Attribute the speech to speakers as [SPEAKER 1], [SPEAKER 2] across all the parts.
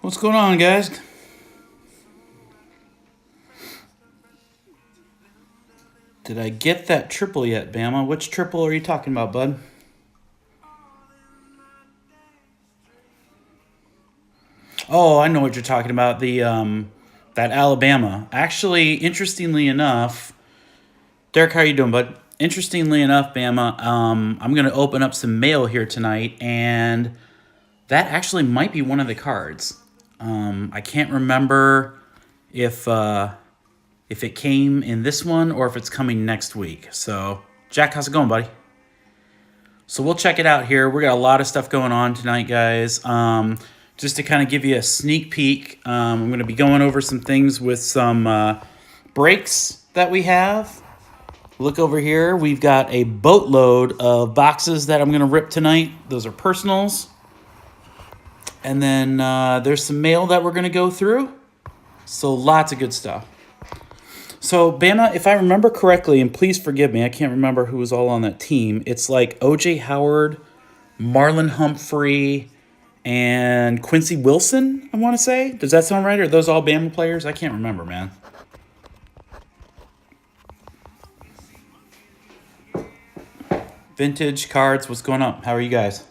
[SPEAKER 1] What's going on, guys? Did I get that triple yet, Bama? Which triple are you talking about, bud? Oh, I know what you're talking about. The that Alabama. Actually, interestingly enough, Derek, how are you doing, bud? Interestingly enough, Bama, I'm gonna open up some mail here tonight, and that actually might be one of the cards. I can't remember if if it came in this one or if it's coming next week. So, Jack, how's it going, buddy? So we'll check it out here. We got a lot of stuff going on tonight, guys. Just to kind of give you a sneak peek, I'm going to be going over some things with some breaks that we have. Look over here. We've got a boatload of boxes that I'm going to rip tonight. Those are personals. And then there's some mail that we're going to go through. So lots of good stuff. So, Bama, if I remember correctly, and please forgive me, I can't remember who was all on that team. It's like O.J. Howard, Marlon Humphrey, and Quincy Wilson, I want to say. Does that sound right? Are those all Bama players? I can't remember, man. Vintage cards, what's going on? How are you guys?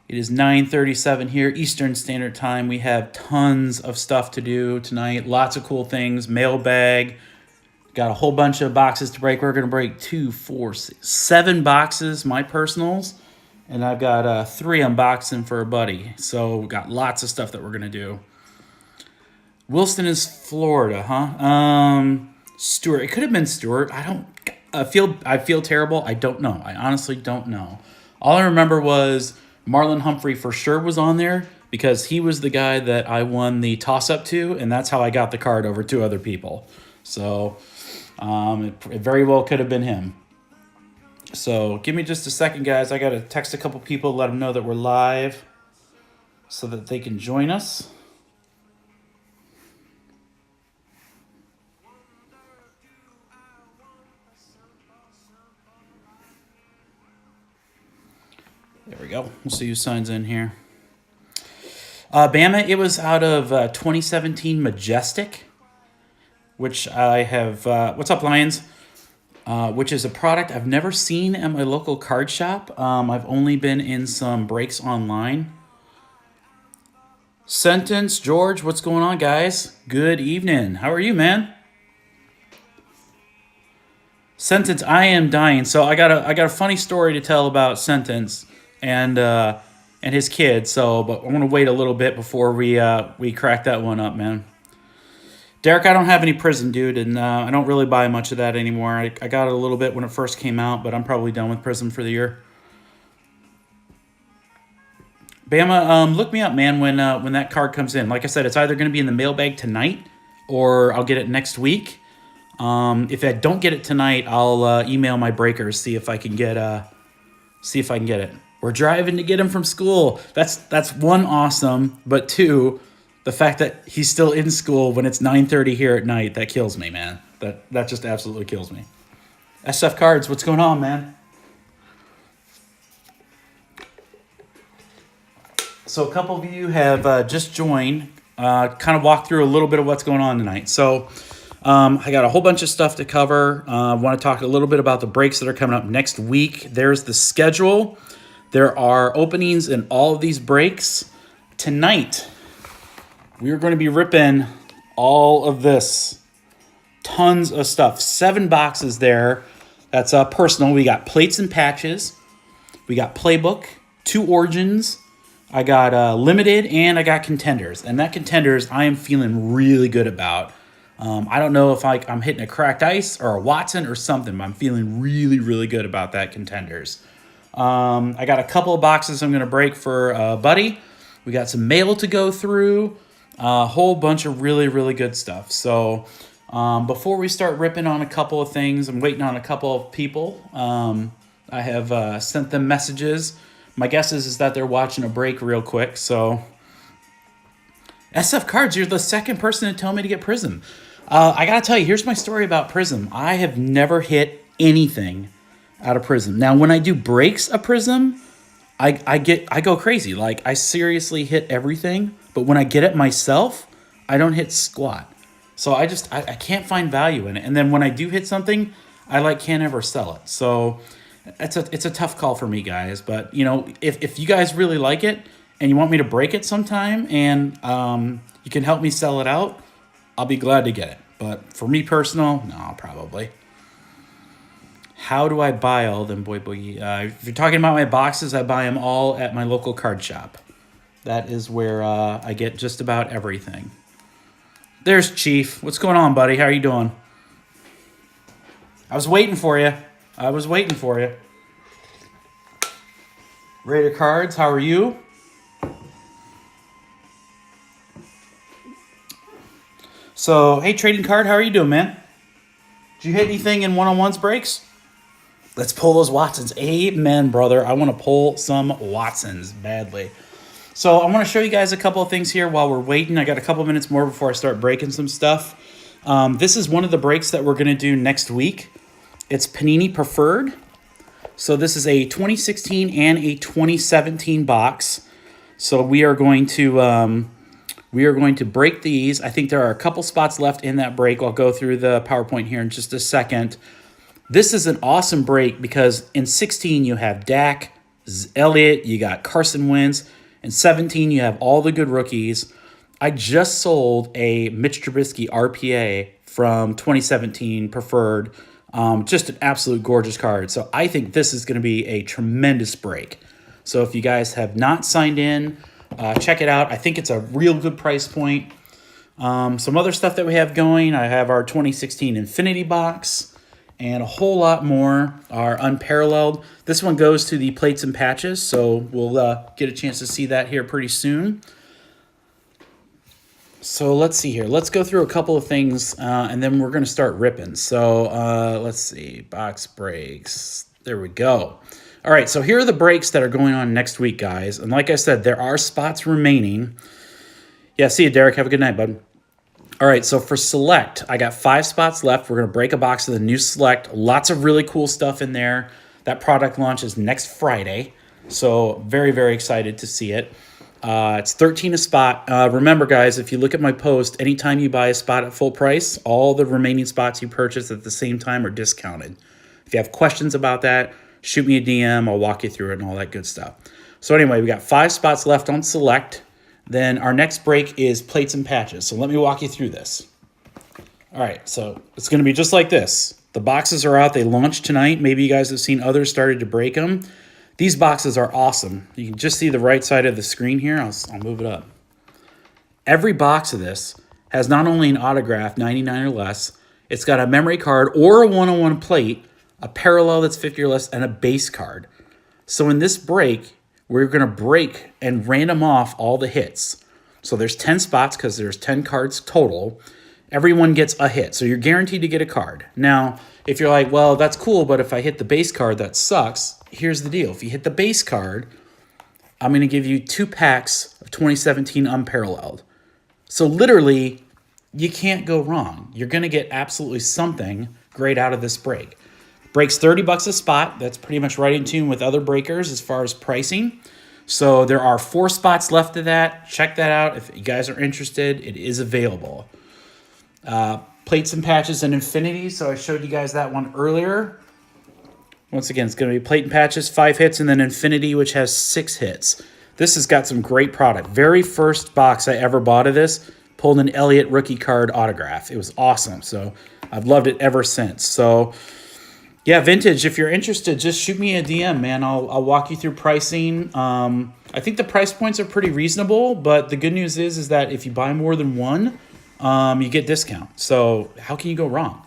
[SPEAKER 1] It is 9:37 here, Eastern Standard Time. We have tons of stuff to do tonight. Lots of cool things. Mailbag. Got a whole bunch of boxes to break. We're going to break 2, 4, 6, 7 boxes, my personals. And I've got 3 unboxing for a buddy. So we've got lots of stuff that we're going to do. Wilson is Florida, huh? Stewart. It could have been Stewart. I feel terrible. I don't know. I honestly don't know. All I remember was Marlon Humphrey for sure was on there because he was the guy that I won the toss-up to, and that's how I got the card over 2 other people. So it very well could have been him. So give me just a second, guys. I got to text a couple people, let them know that we're live so that they can join us. There we go. We'll see who signs in here. Bama, it was out of 2017 Majestic, which I have... what's up, Lions? Which is a product I've never seen at my local card shop. I've only been in some breaks online. Sentence, George, what's going on, guys? Good evening. How are you, man? Sentence, I am dying. So I got a funny story to tell about Sentence and his kid. So, but I want to wait a little bit before we crack that one up, man. Derek, I don't have any Prism, dude, and I don't really buy much of that anymore. I got it a little bit when it first came out, but I'm probably done with Prism for the year. Bama, look me up, man, when that card comes in. Like I said, it's either going to be in the mailbag tonight or I'll get it next week. If I don't get it tonight, I'll email my breakers, see if I can get it. We're driving to get him from school. That's one, awesome, but 2, the fact that he's still in school when it's 9:30 here at night, that kills me, man. That just absolutely kills me. SF Cards, what's going on, man? So a couple of you have just joined, kind of walk through a little bit of what's going on tonight. So I got a whole bunch of stuff to cover. I want to talk a little bit about the breaks that are coming up next week. There's the schedule. There are openings in all of these breaks. Tonight, we are going to be ripping all of this. Tons of stuff. 7 boxes there. That's personal. We got plates and patches. We got playbook, 2 origins. I got limited and I got contenders. And that contenders I am feeling really good about. I don't know if I'm hitting a cracked ice or a Watson or something, but I'm feeling really, really good about that contenders. I got a couple of boxes I'm going to break for Buddy. We got some mail to go through. A whole bunch of really, really good stuff. So before we start ripping on a couple of things, I'm waiting on a couple of people. I have sent them messages. My guess is that they're watching a break real quick. So SF Cards, you're the second person to tell me to get Prism. I got to tell you, here's my story about Prism. I have never hit anything out of Prism. Now, when I do breaks of Prism, I go crazy. Like, I seriously hit everything, but when I get it myself, I don't hit squat. So I can't find value in it. And then when I do hit something, I like can't ever sell it. So it's a tough call for me, guys. But you know, if you guys really like it and you want me to break it sometime, and you can help me sell it out, I'll be glad to get it. But for me personal, no, probably. How do I buy all them, boy? If you're talking about my boxes, I buy them all at my local card shop. That is where I get just about everything. There's Chief. What's going on, buddy? How are you doing? I was waiting for you. Raider Cards, how are you? So, hey, Trading Card, how are you doing, man? Did you hit anything in one-on-ones breaks? Let's pull those Watsons. Amen, brother. I want to pull some Watsons badly. So I want to show you guys a couple of things here while we're waiting. I got a couple minutes more before I start breaking some stuff. This is one of the breaks that we're going to do next week. It's Panini Preferred. So this is a 2016 and a 2017 box. So we are going to break these. I think there are a couple spots left in that break. I'll go through the PowerPoint here in just a second. This is an awesome break because in 16 you have Dak, Elliott, you got Carson Wentz. In 17 you have all the good rookies. I just sold a Mitch Trubisky RPA from 2017 Preferred. Just an absolute gorgeous card. So I think this is going to be a tremendous break. So if you guys have not signed in, check it out. I think it's a real good price point. Some other stuff that we have going. I have our 2016 Infinity box. And a whole lot more are unparalleled. This one goes to the plates and patches, so we'll get a chance to see that here pretty soon. So let's see here. Let's go through a couple of things, and then we're going to start ripping. So let's see. Box breaks. There we go. All right, so here are the breaks that are going on next week, guys. And like I said, there are spots remaining. Yeah, see you, Derek. Have a good night, bud. All right, so for Select, I got 5 spots left. We're going to break a box of the new Select. Lots of really cool stuff in there. That product launches next Friday, so very, very excited to see it. It's $13 a spot. Remember, guys, if you look at my post, anytime you buy a spot at full price, all the remaining spots you purchase at the same time are discounted. If you have questions about that, shoot me a DM. I'll walk you through it and all that good stuff. So anyway, we got 5 spots left on Select. Then our next break is plates and patches. So let me walk you through this. All right, so it's going to be just like this. The boxes are out. They launched tonight. Maybe you guys have seen others started to break them. These boxes are awesome. You can just see the right side of the screen here. I'll move it up. Every box of this has not only an autograph, 99 or less, it's got a memory card or a one-on-one plate, a parallel that's 50 or less, and a base card. So in this break, we're going to break and random off all the hits. So there's 10 spots because there's 10 cards total. Everyone gets a hit. So you're guaranteed to get a card. Now, if you're like, well, that's cool, but if I hit the base card, that sucks. Here's the deal. If you hit the base card, I'm going to give you 2 packs of 2017 Unparalleled. So literally, you can't go wrong. You're going to get absolutely something great out of this break. Breaks $30 a spot. That's pretty much right in tune with other breakers as far as pricing. So there are 4 spots left of that. Check that out. If you guys are interested, it is available. Plates and patches and Infinity. So I showed you guys that one earlier. Once again, it's going to be plate and patches, 5 hits, and then Infinity, which has 6 hits. This has got some great product. Very first box I ever bought of this, pulled an Elliott rookie card autograph. It was awesome. So I've loved it ever since. So yeah, Vintage, if you're interested, just shoot me a DM, man. I'll walk you through pricing. I think the price points are pretty reasonable, but the good news is that if you buy more than one, you get discount. So how can you go wrong?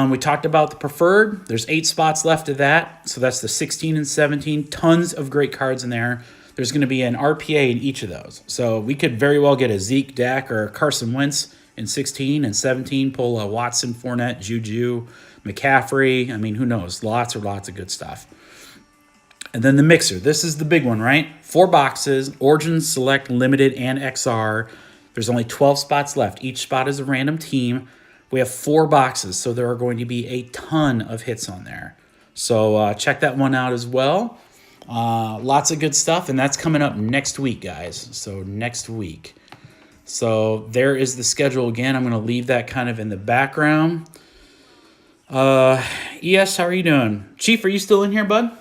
[SPEAKER 1] We talked about the Preferred. There's 8 spots left of that. So that's the 16 and 17. Tons of great cards in there. There's going to be an RPA in each of those. So we could very well get a Zeke, Dak, or Carson Wentz in 16 and 17. Pull a Watson, Fournette, Juju, McCaffrey. I mean, who knows? Lots of good stuff. And then the mixer. This is the big one, right? 4 boxes, Origins, Select, Limited, and XR. There's only 12 spots left. Each spot is a random team. We have 4 boxes, so there are going to be a ton of hits on there. So check that one out as well. Lots of good stuff, and that's coming up next week, guys. So next week. So there is the schedule again. I'm going to leave that kind of in the background. ES, how are you doing? Chief, are you still in here, bud?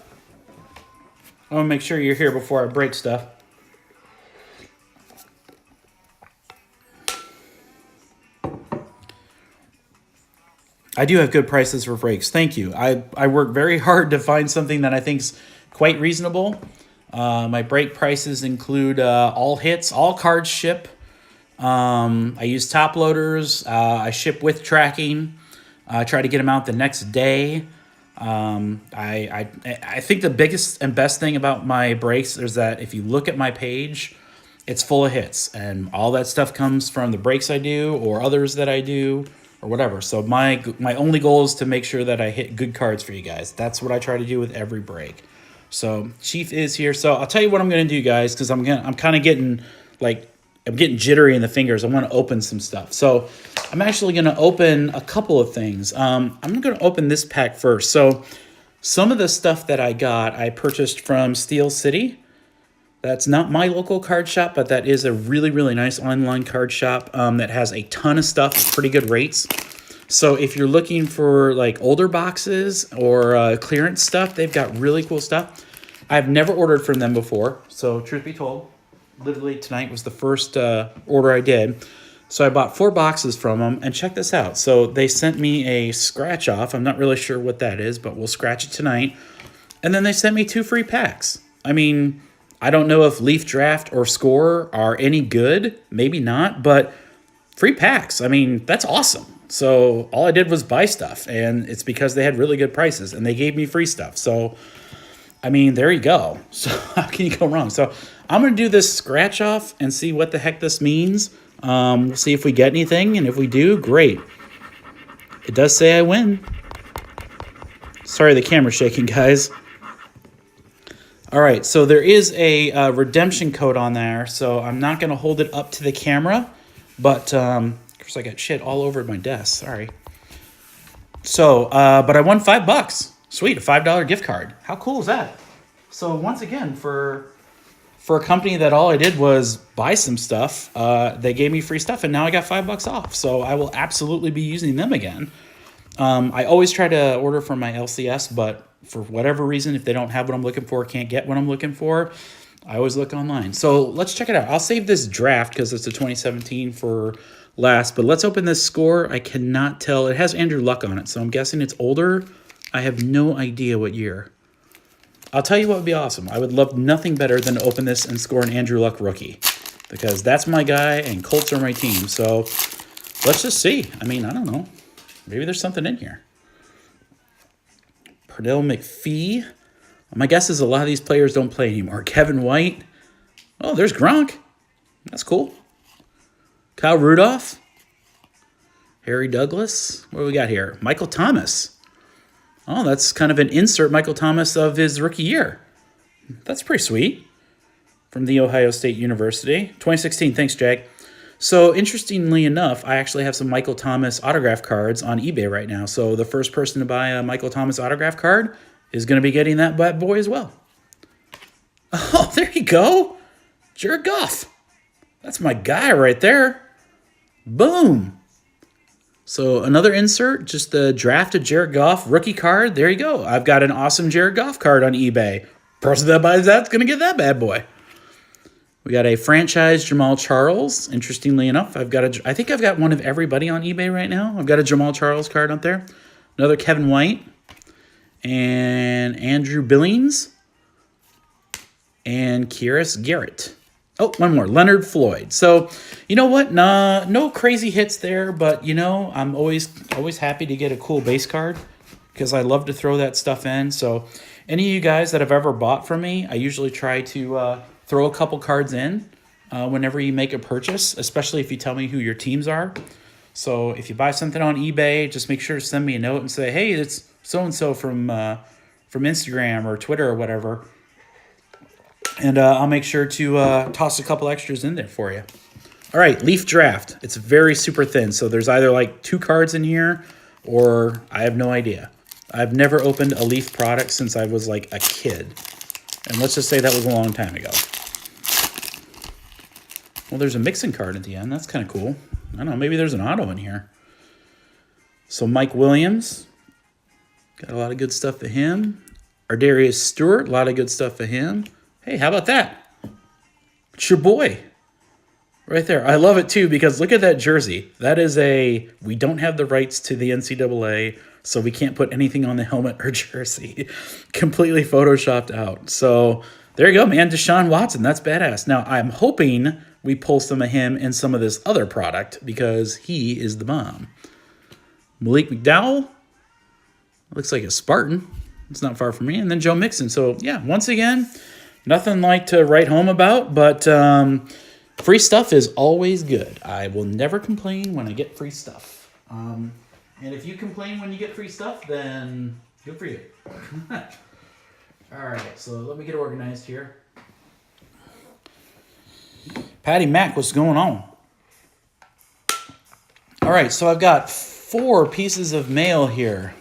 [SPEAKER 1] I want to make sure you're here before I break stuff. I do have good prices for breaks. Thank you. I work very hard to find something that I think is quite reasonable. My break prices include all hits, all cards ship. I use top loaders. I ship with tracking. I try to get them out the next day. I think the biggest and best thing about my breaks is that if you look at my page, it's full of hits, and all that stuff comes from the breaks I do or others that I do or whatever. So my only goal is to make sure that I hit good cards for you guys. That's what I try to do with every break. So Chief is here. So I'll tell you what I'm going to do, guys, because I'm kind of getting I'm getting jittery in the fingers. I want to open some stuff. So I'm actually going to open a couple of things. I'm going to open this pack first. So some of the stuff that I got, I purchased from Steel City. That's not my local card shop, but that is a really, really nice online card shop that has a ton of stuff at pretty good rates. So if you're looking for like older boxes or clearance stuff, they've got really cool stuff. I've never ordered from them before, so truth be told, literally tonight was the first order I did. So I bought 4 boxes from them, and check this out. So they sent me a scratch off. I'm not really sure what that is, but we'll scratch it tonight. And then they sent me 2 free packs. I mean, I don't know if Leaf Draft or Score are any good. Maybe not, but free packs. I mean, that's awesome. So all I did was buy stuff, and it's because they had really good prices, and they gave me free stuff. So, I mean, there you go. So how can you go wrong? So I'm going to do this scratch off and see what the heck this means. We'll see if we get anything, and if we do, great. It does say I win. Sorry, the camera's shaking, guys. All right, so there is a redemption code on there, so I'm not going to hold it up to the camera, but of course I got shit all over my desk. Sorry. So, but I won $5. Sweet, a $5 gift card. How cool is that? So once again, for a company that all I did was buy some stuff, they gave me free stuff, and now I got $5 off. So I will absolutely be using them again. I always try to order from my LCS, but for whatever reason, if they don't have what I'm looking for, can't get what I'm looking for, I always look online. So let's check it out. I'll save this draft because it's a 2017 for last, but let's open this Score. I cannot tell. It has Andrew Luck on it, so I'm guessing it's older. I have no idea what year. I'll tell you what would be awesome. I would love nothing better than to open this and score an Andrew Luck rookie, because that's my guy and Colts are my team. So let's just see. I mean, I don't know. Maybe there's something in here. Pernell McPhee. My guess is a lot of these players don't play anymore. Kevin White. Oh, there's Gronk. That's cool. Kyle Rudolph. Harry Douglas. What do we got here? Michael Thomas. Oh, that's kind of an insert Michael Thomas of his rookie year. That's pretty sweet. From the Ohio State University. 2016. Thanks, Jack. So, interestingly enough, I actually have some Michael Thomas autograph cards on eBay right now. So, the first person to buy a Michael Thomas autograph card is going to be getting that bad boy as well. Oh, there you go. Jared Goff. That's my guy right there. Boom. So, another insert, just the drafted Jared Goff rookie card. There you go. I've got an awesome Jared Goff card on eBay. Person that buys that's going to get that bad boy. We got a franchise Jamal Charles. Interestingly enough, I think I've got one of everybody on eBay right now. I've got a Jamal Charles card up there. Another Kevin White. And Andrew Billings. And Kyrus Garrett. Oh, one more. Leonard Floyd. So, you know what? Nah, no crazy hits there, but, you know, I'm always happy to get a cool base card because I love to throw that stuff in. So, any of you guys that have ever bought from me, I usually try to throw a couple cards in whenever you make a purchase, especially if you tell me who your teams are. So if you buy something on eBay, just make sure to send me a note and say, hey, it's so-and-so from Instagram or Twitter or whatever. And I'll make sure to toss a couple extras in there for you. All right, Leaf Draft. It's very super thin. So there's either like 2 cards in here or I have no idea. I've never opened a Leaf product since I was like a kid. And let's just say that was a long time ago. Well, there's a Mixon card at the end. That's kind of cool. I don't know. Maybe there's an auto in here. So Mike Williams. Got a lot of good stuff for him. Ardarius Stewart. A lot of good stuff for him. Hey, how about that? It's your boy. Right there. I love it, too, because look at that jersey. That is we don't have the rights to the NCAA, so we can't put anything on the helmet or jersey. Completely photoshopped out. So there you go, man. Deshaun Watson. That's badass. Now, I'm hoping we pull some of him in some of this other product because he is the bomb. Malik McDowell. Looks like a Spartan. It's not far from me. And then Joe Mixon. So, yeah, once again, nothing like to write home about, but free stuff is always good. I will never complain when I get free stuff. And if you complain when you get free stuff, then good for you. All right, so let me get organized here. Patty Mac, what's going on? All right, so I've got 4 pieces of mail here.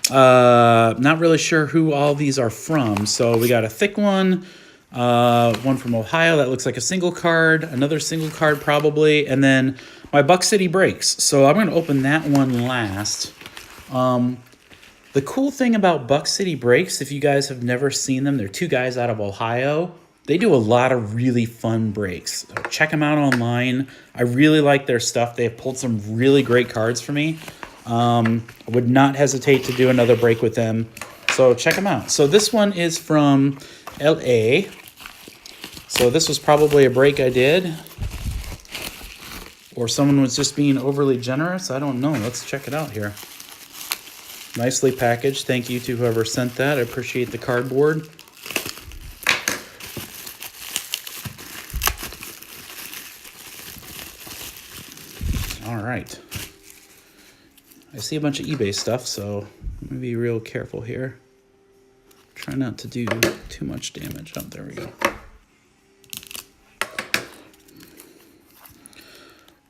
[SPEAKER 1] Not really sure who all these are from. So we got a thick one. One from Ohio that looks like a single card, another single card probably, and then my Buck City Breaks. So I'm going to open that one last. The cool thing about Buck City Breaks, if you guys have never seen them, they're 2 guys out of Ohio. They do a lot of really fun breaks. So check them out online. I really like their stuff. They have pulled some really great cards for me. I would not hesitate to do another break with them. So check them out. So this one is from LA. So this was probably a break I did. Or someone was just being overly generous. I don't know. Let's check it out here. Nicely packaged. Thank you to whoever sent that. I appreciate the cardboard. All right. I see a bunch of eBay stuff, so let me be real careful here. Try not to do too much damage. Oh, there we go.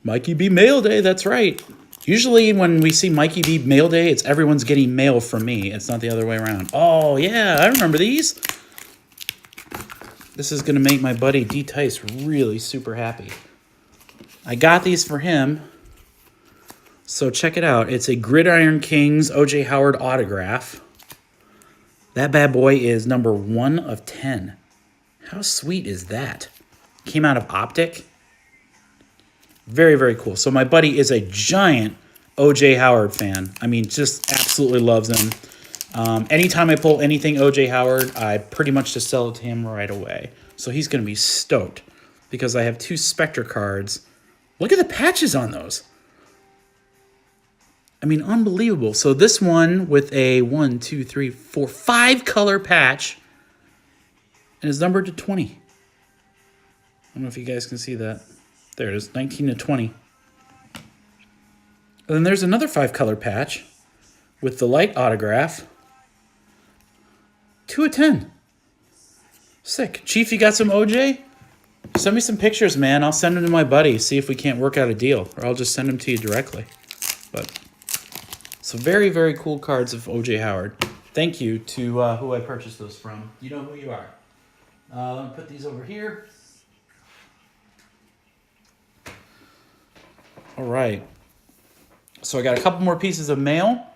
[SPEAKER 1] Mikey B Mail Day, that's right. Usually when we see Mikey B Mail Day, it's everyone's getting mail from me. It's not the other way around. Oh, yeah, I remember these. This is going to make my buddy D Tice really super happy. I got these for him. So check it out. It's a Gridiron Kings O.J. Howard autograph. That bad boy is number 1 of 10. How sweet is that? Came out of Optic. Very, very cool. So my buddy is a giant O.J. Howard fan. I mean, just absolutely loves him. Anytime I pull anything O.J. Howard, I pretty much just sell it to him right away. So he's going to be stoked because I have 2 Spectre cards. Look at the patches on those. I mean, unbelievable. So this one with a 1, 2, 3, 4, 5 color patch and is numbered to 20. I don't know if you guys can see that. There it is, 19 to 20. And then there's another 5 color patch with the light autograph. 2 of 10. Sick. Chief, you got some OJ? Send me some pictures, man. I'll send them to my buddy, see if we can't work out a deal. Or I'll just send them to you directly. But so very, very cool cards of O.J. Howard. Thank you to who I purchased those from. You know who you are. Let me put these over here. All right. So I got a couple more pieces of mail.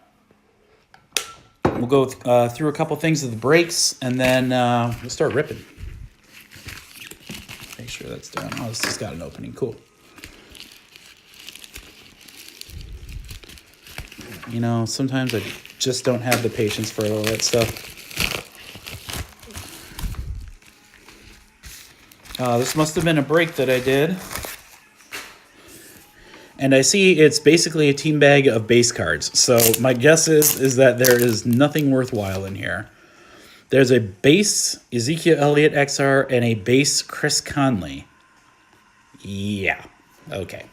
[SPEAKER 1] We'll go through a couple things of the breaks, and then we'll start ripping. Make sure that's done. Oh, this has got an opening. Cool. You know, sometimes I just don't have the patience for all that stuff. This must have been a break that I did. And I see it's basically a team bag of base cards. So my guess is that there is nothing worthwhile in here. There's a base Ezekiel Elliott XR and a base Chris Conley. Yeah. Okay.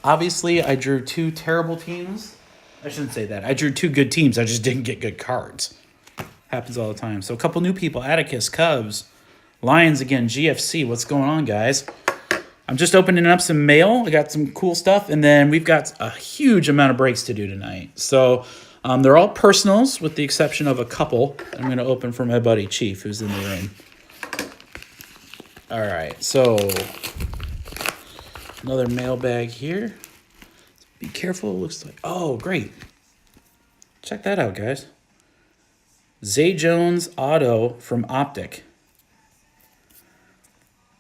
[SPEAKER 1] Obviously, I drew 2 terrible teams. I shouldn't say that. I drew 2 good teams. I just didn't get good cards. Happens all the time. So a couple new people. Atticus, Cubs, Lions again, GFC. What's going on, guys? I'm just opening up some mail. I got some cool stuff. And then we've got a huge amount of breaks to do tonight. So They're all personals with the exception of a couple I'm going to open for my buddy Chief, who's in the room. All right, so another mailbag here. Be careful, it looks like... Oh, great. Check that out, guys. Zay Jones Auto from Optic.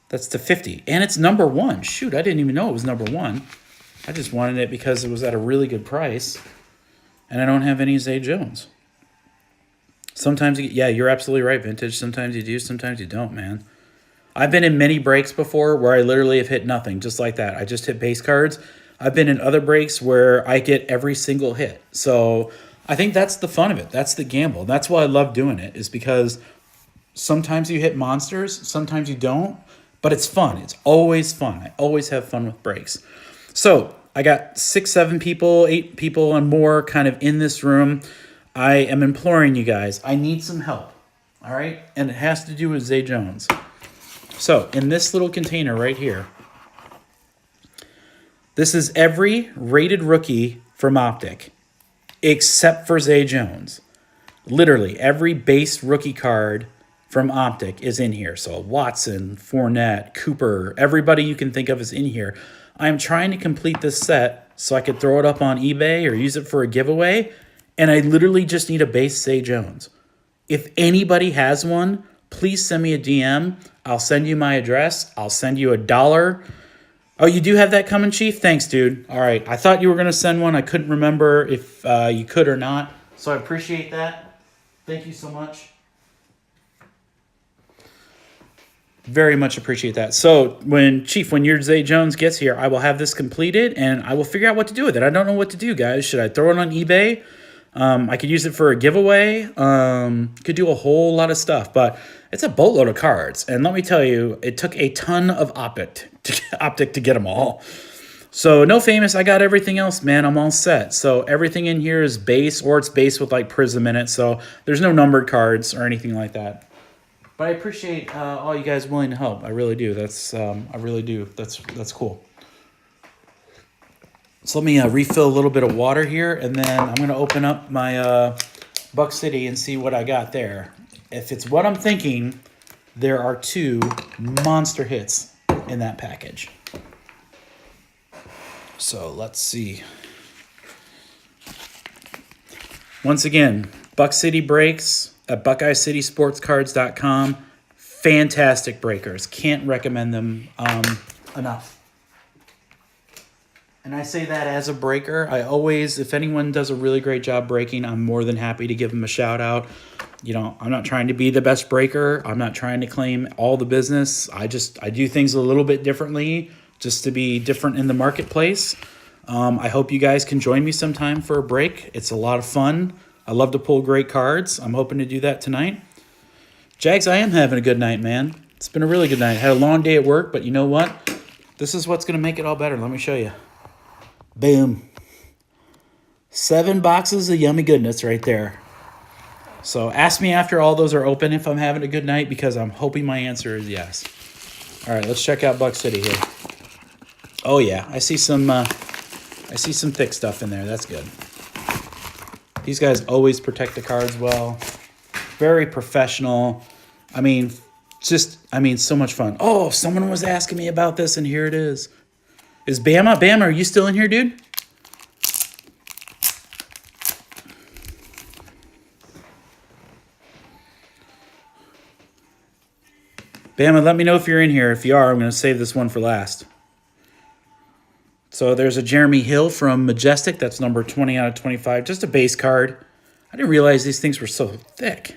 [SPEAKER 1] That's to 50. And it's number 1. Shoot, I didn't even know it was number 1. I just wanted it because it was at a really good price. And I don't have any Zay Jones. Sometimes, yeah, you're absolutely right, Vintage. Sometimes you do, sometimes you don't, man. I've been in many breaks before where I literally have hit nothing, just like that. I just hit base cards. I've been in other breaks where I get every single hit. So I think that's the fun of it. That's the gamble. That's why I love doing it, is because sometimes you hit monsters, sometimes you don't, but it's fun. It's always fun. I always have fun with breaks. So I got 6, 7 people, 8 people and more kind of in this room. I am imploring you guys. I need some help, all right? And it has to do with Zay Jones. So in this little container right here, this is every rated rookie from Optic, except for Zay Jones. Literally, every base rookie card from Optic is in here. So Watson, Fournette, Cooper, everybody you can think of is in here. I'm trying to complete this set so I could throw it up on eBay or use it for a giveaway, and I literally just need a base Zay Jones. If anybody has one, please send me a DM. I'll send you my address. I'll send you $1. Oh, you do have that coming, Chief? Thanks, dude. All right. I thought you were going to send one. I couldn't remember if you could or not. So I appreciate that. Thank you so much. Very much appreciate that. So Chief, when your Zay Jones gets here, I will have this completed, and I will figure out what to do with it. I don't know what to do, guys. Should I throw it on eBay? I could use it for a giveaway. Could do a whole lot of stuff, but it's a boatload of cards. And let me tell you, it took a ton of Optic to get them all. So no famous, I got everything else, man. I'm all set. So everything in here is base, or it's base with like Prism in it. So there's no numbered cards or anything like that. But I appreciate all you guys willing to help. I really do. I really do. That's cool. So let me refill a little bit of water here, and then I'm going to open up my Buck City and see what I got there. If it's what I'm thinking, there are 2 monster hits in that package. So let's see. Once again, Buck City breaks at BuckeyeCitySportsCards.com. Fantastic breakers. Can't recommend them enough. And I say that as a breaker. I always, if anyone does a really great job breaking, I'm more than happy to give them a shout out. You know, I'm not trying to be the best breaker. I'm not trying to claim all the business. I do things a little bit differently just to be different in the marketplace. I hope you guys can join me sometime for a break. It's a lot of fun. I love to pull great cards. I'm hoping to do that tonight. Jags, I am having a good night, man. It's been a really good night. Had a long day at work, but you know what? This is what's going to make it all better. Let me show you. Boom. 7 boxes of yummy goodness right there. So ask me after all those are open if I'm having a good night, because I'm hoping my answer is yes. All right, let's check out Buck City here. Oh yeah, I see some thick stuff in there. That's good. These guys always protect the cards well. Very professional. I mean, so much fun. Oh, someone was asking me about this, and here it is. Is Bama? Bama, are you still in here, dude? Bama, let me know if you're in here. If you are, I'm going to save this one for last. So there's a Jeremy Hill from Majestic. That's number 20 out of 25. Just a base card. I didn't realize these things were so thick.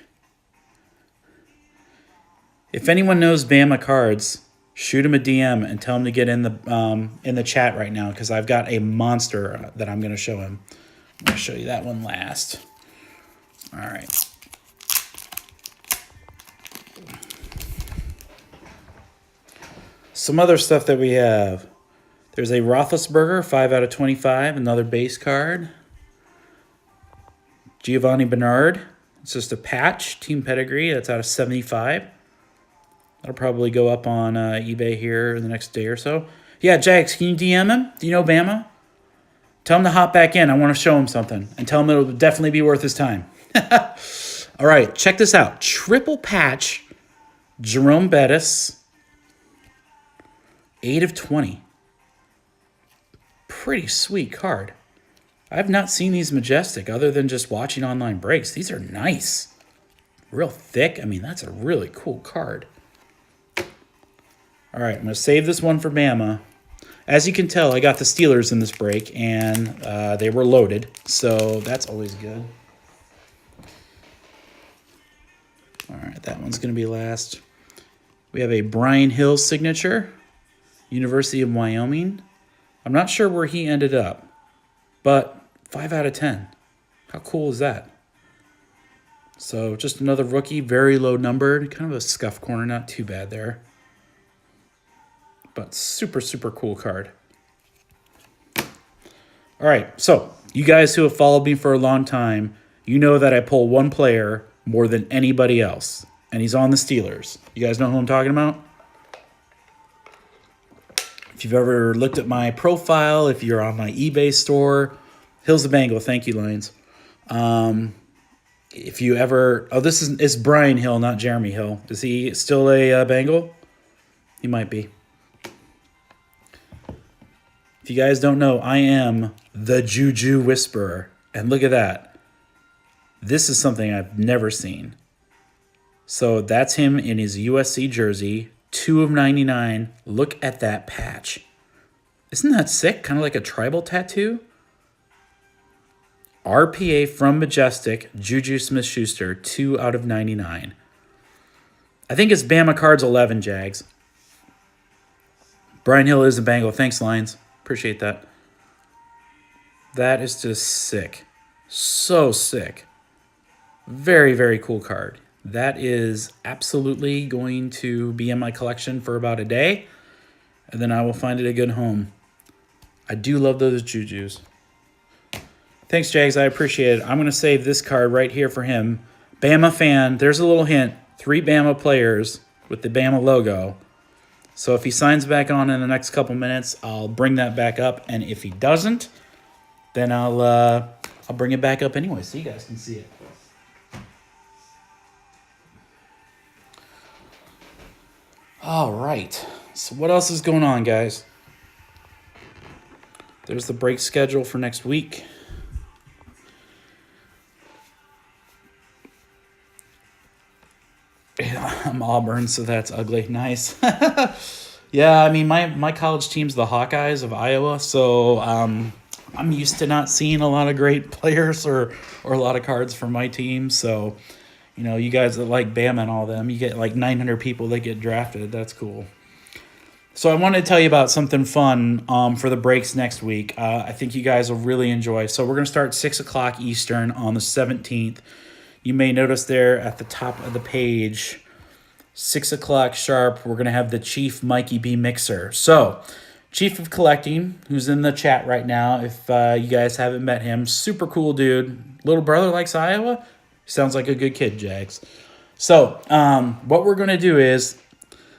[SPEAKER 1] If anyone knows Bama cards, shoot him a DM and tell him to get in the chat right now, because I've got a monster that I'm going to show him. I'm going to show you that one last. All right. Some other stuff that we have. There's a Roethlisberger, 5 out of 25, another base card. Giovanni Bernard. It's just a patch, team pedigree. That's out of 75. That'll probably go up on eBay here in the next day or so. Yeah, Jags, can you DM him? Do you know Bama? Tell him to hop back in. I want to show him something. And tell him it'll definitely be worth his time. All right, check this out. Triple patch, Jerome Bettis, 8 of 20. Pretty sweet card. I've not seen these majestic other than just watching online breaks. These are nice. Real thick. I mean, that's a really cool card. All right, I'm going to save this one for Bama. As you can tell, I got the Steelers in this break, and they were loaded, so that's always good. All right, that one's going to be last. We have a Brian Hill signature, University of Wyoming. I'm not sure where he ended up, but 5 out of 10. How cool is that? So just another rookie, very low numbered, kind of a scuff corner, not too bad there. But super, super cool card. All right, so you guys who have followed me for a long time, you know that I pull one player more than anybody else, and he's on the Steelers. You guys know who I'm talking about? If you've ever looked at my profile, if you're on my eBay store, Hill's a Bengal. Thank you, Lions. If you ever... Oh, it's Brian Hill, not Jeremy Hill. Is he still a Bengal? He might be. If you guys don't know, I am the Juju Whisperer. And look at that. This is something I've never seen. So that's him in his USC jersey. 2 of 99. Look at that patch. Isn't that sick? Kind of like a tribal tattoo. RPA from Majestic, Juju Smith-Schuster, 2 out of 99. I think it's Bama Cards 11, Jags. Brian Hill is a Bengal. Thanks, Lions. Appreciate that. That is just sick. So sick. Very, very cool card. That is absolutely going to be in my collection for about a day, and then I will find it a good home. I do love those Jujus. Thanks, Jags. I appreciate it. I'm going to save this card right here for him. Bama fan. There's a little hint. 3 Bama players with the Bama logo. So if he signs back on in the next couple minutes, I'll bring that back up. And if he doesn't, then I'll bring it back up anyway so you guys can see it. All right. So what else is going on, guys? There's the break schedule for next week. I'm Auburn, so that's ugly. Nice. Yeah, I mean, my college team's the Hawkeyes of Iowa, so I'm used to not seeing a lot of great players or a lot of cards for my team. So, you know, you guys that like Bama and all them, you get like 900 people that get drafted. That's cool. So I wanted to tell you about something fun for the breaks next week. I think you guys will really enjoy. So we're going to start 6 o'clock Eastern on the 17th. You may notice there at the top of the page, 6 o'clock sharp, we're going to have the Chief Mikey B Mixer. So, Chief of Collecting, who's in the chat right now, if you guys haven't met him, super cool dude. Little brother likes Iowa. Sounds like a good kid, Jags. So, what we're going to do is,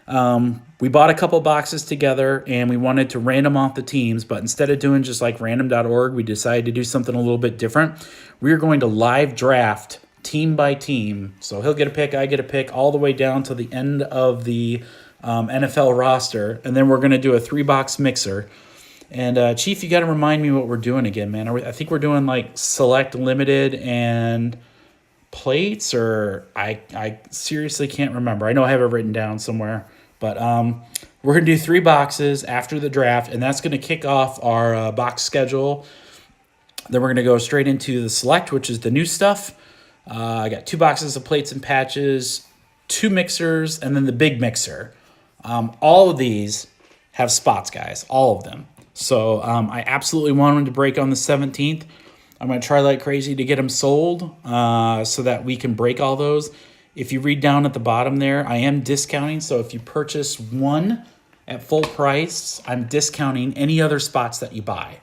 [SPEAKER 1] we bought a couple boxes together and we wanted to random off the teams, but instead of doing just like random.org, we decided to do something a little bit different. We're going to live draft team by team. So he'll get a pick, I get a pick, all the way down to the end of the NFL roster. And then we're going to do a 3-box mixer. And Chief, you got to remind me what we're doing again, man. I think we're doing like select limited and plates, or I seriously can't remember. I know I have it written down somewhere. But we're going to do 3 boxes after the draft, and that's going to kick off our box schedule. Then we're going to go straight into the select, which is the new stuff. I got 2 boxes of plates and patches, 2 mixers, and then the big mixer. All of these have spots, guys, all of them. So I absolutely want them to break on the 17th. I'm going to try like crazy to get them sold so that we can break all those. If you read down at the bottom there, I am discounting. So if you purchase 1 at full price, I'm discounting any other spots that you buy.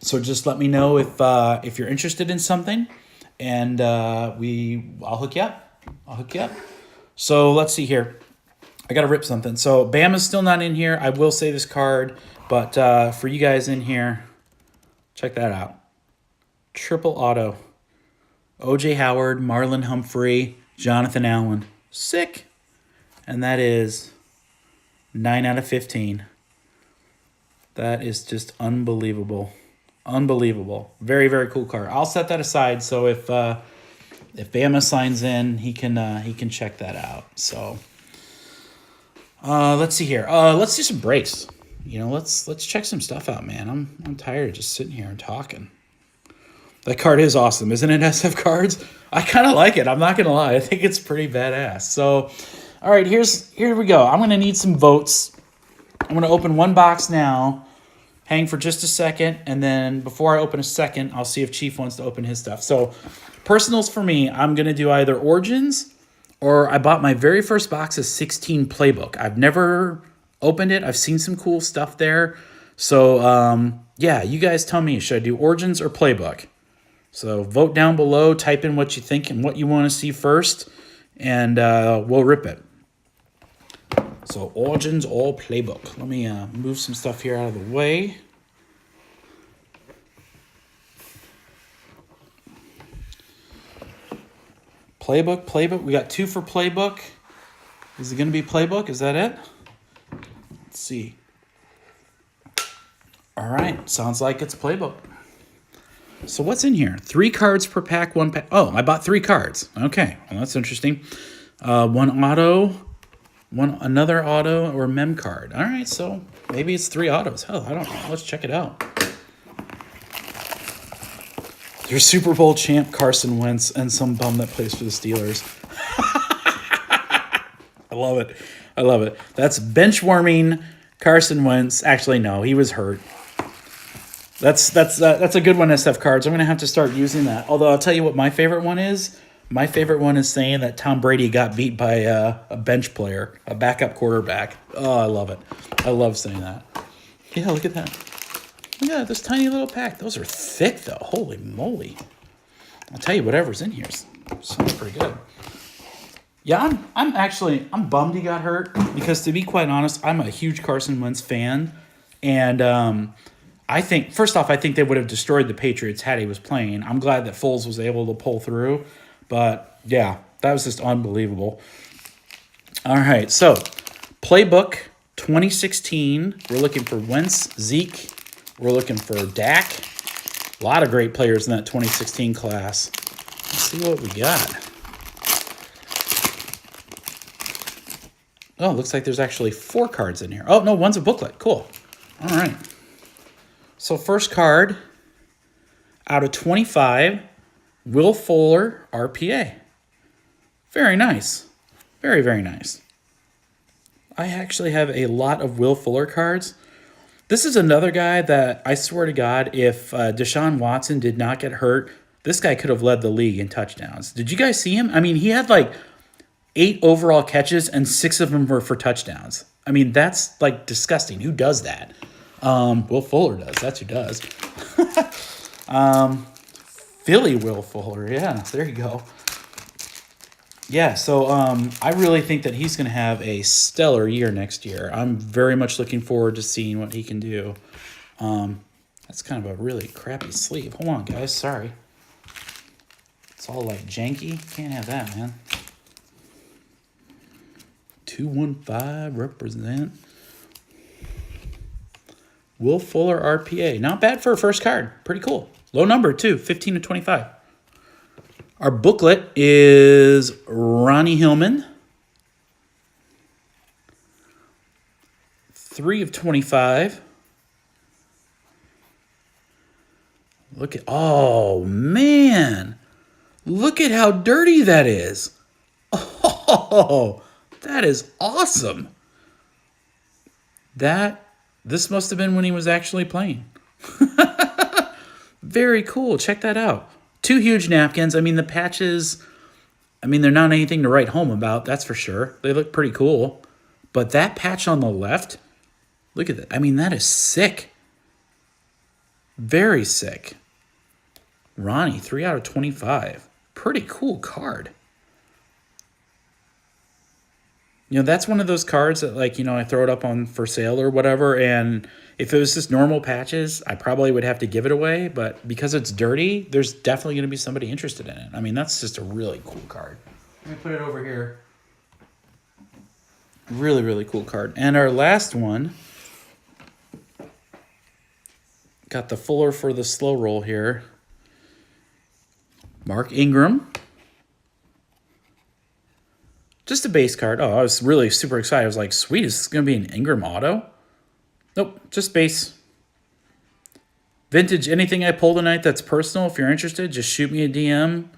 [SPEAKER 1] So just let me know if you're interested in something, and I'll hook you up. So let's see here. I got to rip something. So Bama's still not in here. I will say this card, but for you guys in here, Check that out. Triple auto. O.J. Howard, Marlon Humphrey, Jonathan Allen. Sick. And that is 9 out of 15. That is just unbelievable. Unbelievable. Very, very cool card. I'll set that aside so if Bama signs in, he can check that out. So let's see here. Let's do some breaks. Let's check some stuff out, man. I'm tired of just sitting here and talking. That card is awesome, isn't it, SF Cards? I kind of like it. I'm not going to lie. I think it's pretty badass. So, all right, here we go. I'm going to need some votes. I'm going to open one box now, hang for just a second, and then before I open a second, I'll see if Chief wants to open his stuff. So, personals for me, I'm going to do either Origins or I bought my very first box of 16 Playbook. I've never opened it. I've seen some cool stuff there. So, yeah, you guys tell me, should I do Origins or Playbook? So vote down below, type in what you think and what you want to see first, and we'll rip it. So Origins or Playbook. Let me move some stuff here out of the way. Playbook. We got 2 for Playbook. Is it going to be Playbook? Is that it? Let's see. All right. Sounds like it's Playbook. So what's in here? 3 cards per pack, 1 pack. Oh, I bought 3 cards. Okay, well, that's interesting. 1 auto, another auto, or mem card. All right, so maybe it's 3 autos. Hell, I don't know. Let's check it out. Your Super Bowl champ Carson Wentz and some bum that plays for the Steelers. I love it. I love it. That's bench warming Carson Wentz. Actually, no, he was hurt. That's a good one, SF Cards. I'm going to have to start using that. Although I'll tell you what my favorite one is. My favorite one is saying that Tom Brady got beat by a bench player, a backup quarterback. Oh, I love it. I love saying that. Yeah, look at that. Look at that, this tiny little pack. Those are thick, though. Holy moly. I'll tell you, whatever's in here sounds pretty good. Yeah, I'm bummed he got hurt because, to be quite honest, I'm a huge Carson Wentz fan. And I think they would have destroyed the Patriots had he was playing. I'm glad that Foles was able to pull through. But, yeah, that was just unbelievable. All right, so Playbook 2016. We're looking for Wentz, Zeke. We're looking for Dak. A lot of great players in that 2016 class. Let's see what we got. Oh, looks like there's actually 4 cards in here. Oh, no, one's a booklet. Cool. All right. So first card, out of 25, Will Fuller, RPA. Very nice. Very, very nice. I actually have a lot of Will Fuller cards. This is another guy that I swear to God, if Deshaun Watson did not get hurt, this guy could have led the league in touchdowns. Did you guys see him? I mean, he had like 8 overall catches and 6 of them were for touchdowns. I mean, that's like disgusting. Who does that? Will Fuller does. That's who does. Philly Will Fuller. Yeah, there you go. Yeah, so I really think that he's going to have a stellar year next year. I'm very much looking forward to seeing what he can do. That's kind of a really crappy sleeve. Hold on, guys. Sorry. It's all like janky. Can't have that, man. 215 represent. Will Fuller RPA. Not bad for a first card. Pretty cool. Low number, too. 15 to 25. Our booklet is Ronnie Hillman. 3 of 25. Look at... Oh, man. Look at how dirty that is. Oh, that is awesome. This must have been when he was actually playing. Very cool. Check that out. 2 huge napkins. I mean, the patches, they're not anything to write home about, that's for sure. They look pretty cool. But that patch on the left, look at that. I mean, that is sick. Very sick. Ronnie, 3 out of 25. Pretty cool card. You know, that's one of those cards that, like, you know, I throw it up on for sale or whatever, and if it was just normal patches, I probably would have to give it away, but because it's dirty, there's definitely going to be somebody interested in it. I mean, that's just a really cool card. Let me put it over here. Really, really cool card. And our last one, got the Fuller for the slow roll here. Mark Ingram. Just a base card. Oh, I was really super excited. I was like, sweet, is this going to be an Ingram auto? Nope, just base. Vintage, anything I pull tonight that's personal, if you're interested, just shoot me a DM.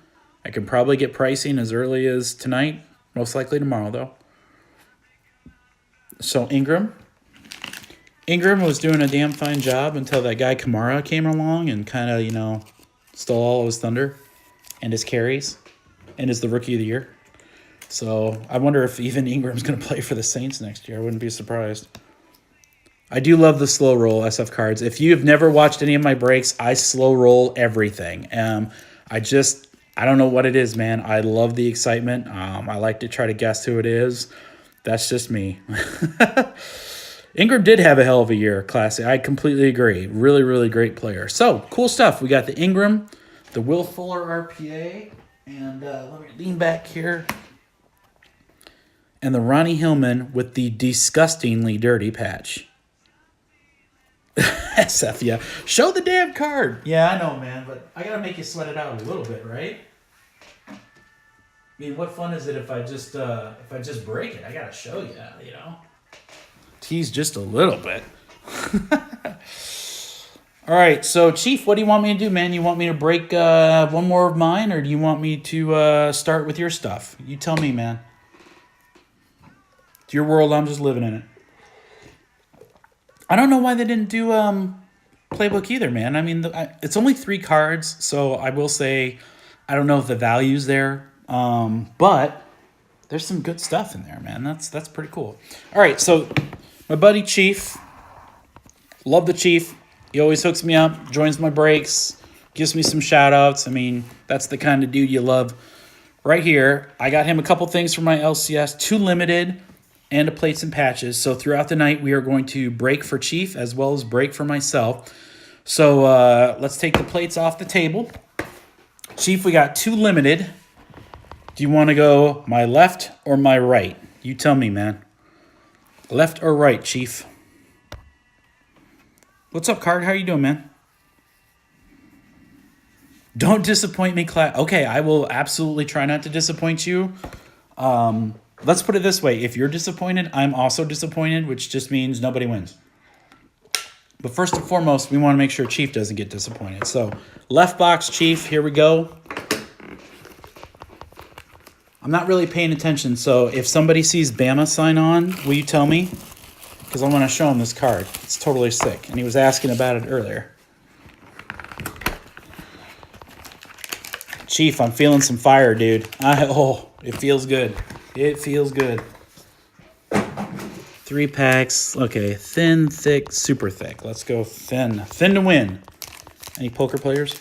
[SPEAKER 1] I can probably get pricing as early as tonight. Most likely tomorrow, though. So, Ingram. Ingram was doing a damn fine job until that guy Kamara came along and kind of, you know, stole all of his thunder and his carries and is the rookie of the year. So, I wonder if even Ingram's going to play for the Saints next year. I wouldn't be surprised. I do love the slow roll SF cards. If you have never watched any of my breaks, I slow roll everything. I don't know what it is, man. I love the excitement. I like to try to guess who it is. That's just me. Ingram did have a hell of a year, Classic. I completely agree. Really, really great player. So, cool stuff. We got the Ingram, the Will Fuller RPA, and let me lean back here. And the Ronnie Hillman with the disgustingly dirty patch. SF, yeah. Show the damn card. Yeah, I know, man, but I gotta make you sweat it out a little bit, right? I mean, what fun is it if I just break it? I gotta show you, you know. Tease just a little bit. All right, so Chief, what do you want me to do, man? You want me to break one more of mine, or do you want me to start with your stuff? You tell me, man. It's your world. I'm just living in it. I don't know why they didn't do playbook either, man. I mean, it's only 3 cards, so I will say I don't know if the value's there, but there's some good stuff in there, man. That's pretty cool. All right, so my buddy Chief, love the Chief. He always hooks me up, joins my breaks, gives me some shout-outs. I mean, that's the kind of dude you love right here. I got him a couple things for my LCS, 2 limited, and a plates and patches. So throughout the night, we are going to break for Chief as well as break for myself. So let's take the plates off the table. Chief, we got 2 limited. Do you want to go my left or my right? You tell me, man. Left or right, Chief? What's up, Card? How you doing, man? Don't disappoint me, class. Okay, I will absolutely try not to disappoint you. Let's put it this way. If you're disappointed, I'm also disappointed, which just means nobody wins. But first and foremost, we want to make sure Chief doesn't get disappointed. So, left box, Chief, here we go. I'm not really paying attention, so if somebody sees Bama sign on, will you tell me? Because I want to show him this card. It's totally sick, and he was asking about it earlier. Chief, I'm feeling some fire, dude. It feels good. It feels good. 3 packs. Okay, thin, thick, super thick. Let's go thin. Thin to win. Any poker players?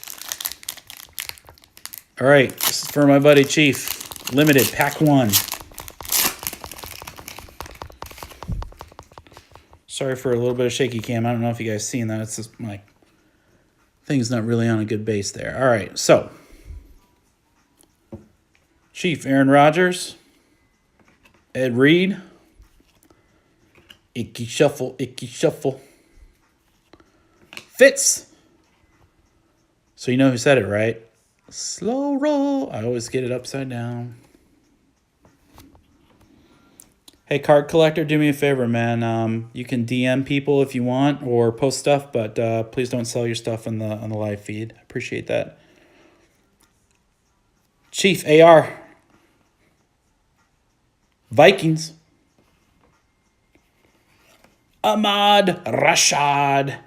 [SPEAKER 1] All right, this is for my buddy Chief. Limited, pack 1. Sorry for a little bit of shaky cam. I don't know if you guys seen that. It's just my thing's not really on a good base there. All right, so Chief, Aaron Rodgers, Ed Reed, Icky Shuffle, Fitz. So you know who said it, right? Slow roll. I always get it upside down. Hey, card collector, do me a favor, man. You can DM people if you want or post stuff, but please don't sell your stuff on the live feed. I appreciate that. Chief, AR. Vikings. Ahmad Rashad.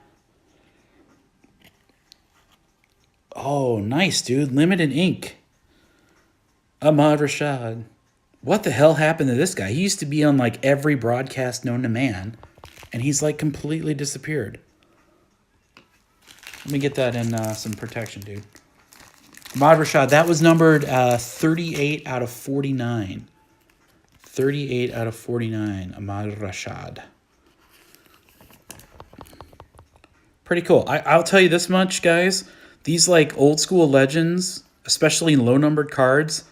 [SPEAKER 1] Oh, nice, dude. Limited ink. Ahmad Rashad. What the hell happened to this guy? He used to be on like every broadcast known to man, and he's like completely disappeared. Let me get that in some protection, dude. Ahmad Rashad, that was numbered 38 out of 49. 38 out of 49, Ahmad Rashad. Pretty cool. I'll tell you this much, guys. These like old school legends, especially in low numbered cards,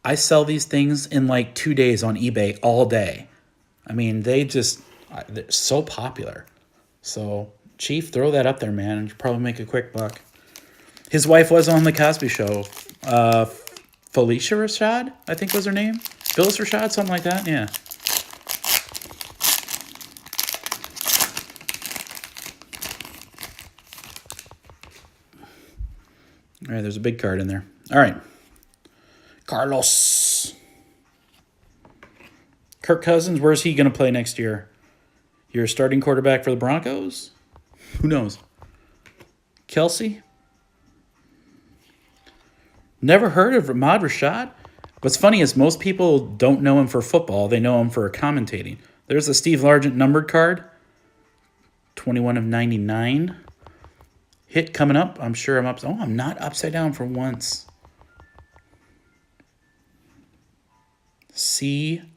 [SPEAKER 1] I sell these things in like 2 days on eBay all day. I mean, they're so popular. So, Chief, throw that up there, man, and you probably make a quick buck. His wife was on the Cosby Show. Felicia Rashad, I think was her name. Phyllis Rashad, something like that. Yeah. All right, there's a big card in there. All right. Carlos. Kirk Cousins, where's he going to play next year? You're a starting quarterback for the Broncos? Who knows? Kelsey? Never heard of Ahmad Rashad? What's funny is most people don't know him for football. They know him for commentating. There's a Steve Largent numbered card. 21 of 99. Hit coming up. I'm sure I'm up. Oh, I'm not upside down for once. CD.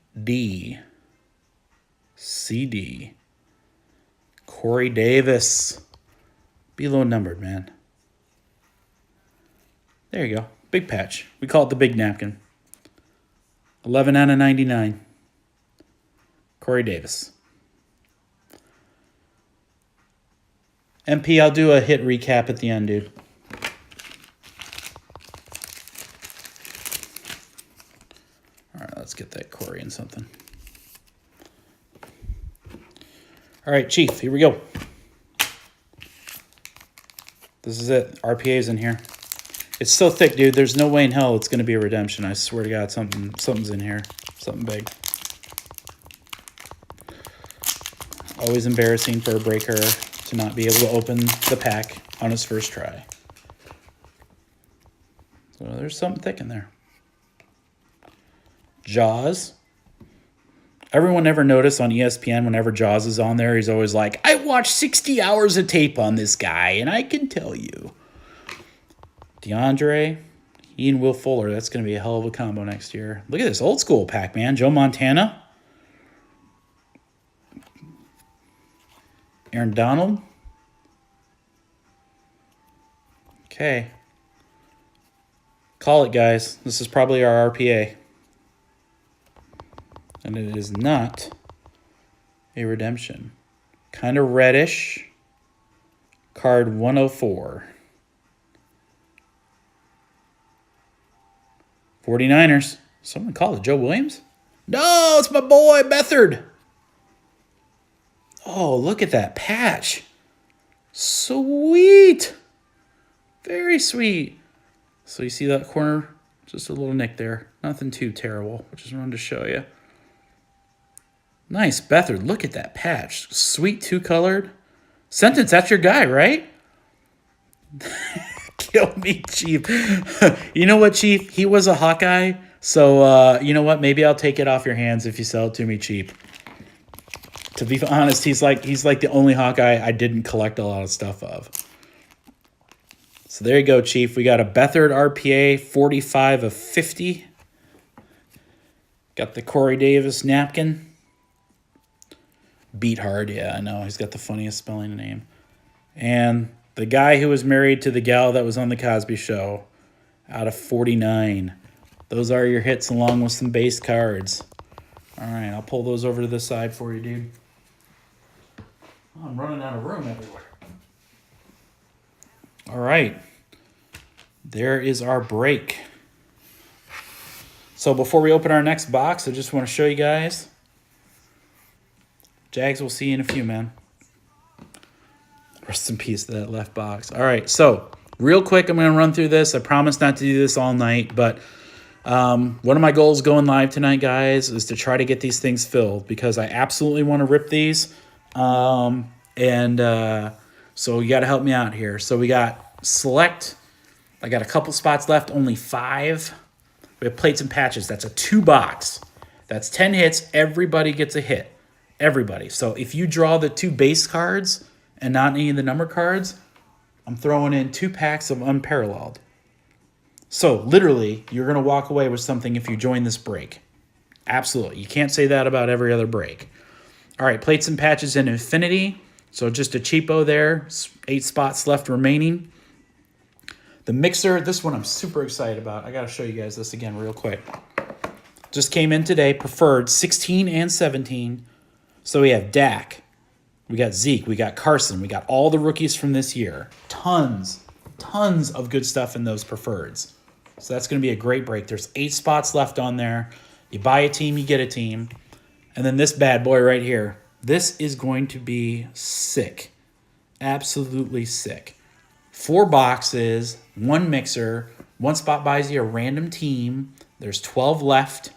[SPEAKER 1] Corey Davis. Be low numbered, man. There you go. Big patch. We call it the big napkin. 11 out of 99. Corey Davis. MP, I'll do a hit recap at the end, dude. All right, let's get that Corey in something. All right, Chief, here we go. This is it. RPA's in here. It's so thick, dude. There's no way in hell it's going to be a redemption. I swear to God, something's in here. Something big. Always embarrassing for a breaker to not be able to open the pack on his first try. So there's something thick in there. Jaws. Everyone ever noticed on ESPN whenever Jaws is on there, he's always like, I watched 60 hours of tape on this guy, and I can tell you. DeAndre, he and Will Fuller, that's going to be a hell of a combo next year. Look at this old school pack, man. Joe Montana. Aaron Donald. Okay. Call it, guys. This is probably our RPA. And it is not a redemption. Kind of reddish. Card 104. 49ers. Someone call it Joe Williams? No, it's my boy, Beathard. Oh, look at that patch. Sweet. Very sweet. So you see that corner? Just a little nick there. Nothing too terrible. I just wanted to show you. Nice, Beathard. Look at that patch. Sweet two-colored. Sentence, that's your guy, right? Kill me, Chief. You know what, Chief? He was a Hawkeye. So, you know what? Maybe I'll take it off your hands if you sell it to me cheap. To be honest, he's like the only Hawkeye I didn't collect a lot of stuff of. So there you go, Chief. We got a Beathard RPA, 45 of 50. Got the Corey Davis napkin. Beat hard, yeah, I know. He's got the funniest spelling name. And the guy who was married to the gal that was on the Cosby Show, out of 49. Those are your hits along with some base cards. All right, I'll pull those over to the side for you, dude. Oh, I'm running out of room everywhere. All right. There is our break. So before we open our next box, I just want to show you guys. Jags, we'll see you in a few, man. Rest in peace to that left box. All right, so real quick, I'm going to run through this. I promise not to do this all night, but one of my goals going live tonight, guys, is to try to get these things filled because I absolutely want to rip these. So you got to help me out here. So we got select. I got a couple spots left, only 5. We have plates and patches. That's a 2-box. That's 10 hits. Everybody gets a hit. Everybody. So if you draw the 2 base cards and not any of the number cards, I'm throwing in 2 packs of Unparalleled. So literally, you're going to walk away with something if you join this break. Absolutely. You can't say that about every other break. All right, plates and patches in Infinity. So just a cheapo there. 8 spots left remaining. The mixer, this one I'm super excited about. I got to show you guys this again real quick. Just came in today, preferred 16 and 17. So we have Dak, we got Zeke, we got Carson, we got all the rookies from this year. Tons of good stuff in those preferreds. So that's going to be a great break. There's 8 spots left on there. You buy a team, you get a team. And then this bad boy right here. This is going to be sick. Absolutely sick. 4 boxes, 1 mixer, 1 spot buys you a random team. There's 12 left.